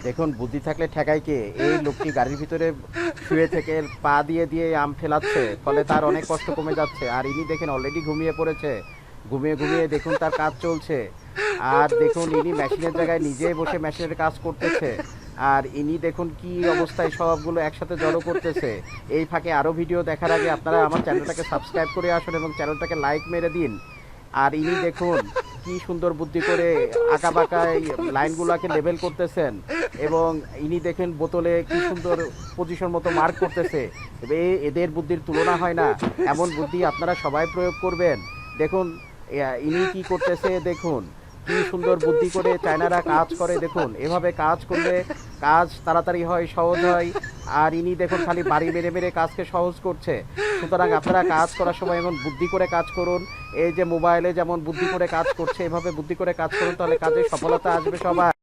দেখুন বুদ্ধি থাকলে ঠেকায় কে? এই লোকটি গাড়ির ভিতরে শুয়ে থেকে পা দিয়ে দিয়ে আম ফেলাচ্ছে, ফলে তার অনেক কষ্ট কমে যাচ্ছে। আর ইনি দেখেন অলরেডি ঘুমিয়ে পড়েছে, ঘুমিয়ে ঘুমিয়ে দেখুন তার কাজ চলছে। আর দেখুন ইনি মেশিনের জায়গায় নিজে বসে মেশিনের কাজ করতেছে। আর ইনি দেখুন কি অবস্থায় সবগুলো একসাথে জড়ো করতেছে। এই ফাঁকে আরও ভিডিও দেখার আগে আপনারা আমার চ্যানেলটাকে সাবস্ক্রাইব করে আসুন এবং চ্যানেলটাকে লাইক মেরে দিন। আর ইনি দেখুন কি সুন্দর বুদ্ধি করে আঁকাবাঁকা এই লাইনগুলোকে লেবেল করতেছেন। এবং ইনি দেখেন বোতলে কি সুন্দর পজিশন মতো মার্ক করতেছে। এদের বুদ্ধির তুলনা হয় না। এমন বুদ্ধি আপনারা সবাই প্রয়োগ করবেন। দেখুন ইনি কি করতেছে, দেখুন কি সুন্দর বুদ্ধি করে চায়নারা কাজ করে। দেখুন এভাবে কাজ করলে কাজ তাড়াতাড়ি হয়, সহজ হয়। আর ইনি দেখুন খালি বাড়ি মেরে মেরে কাজকে সহজ করছে। সুতরাং আপনারা কাজ করার সময় এমন বুদ্ধি করে কাজ করুন। এই যে মোবাইলে যেমন বুদ্ধি করে কাজ করছে, এভাবে বুদ্ধি করে কাজ করুন, তাহলে কাজে সফলতা আসবে সবার।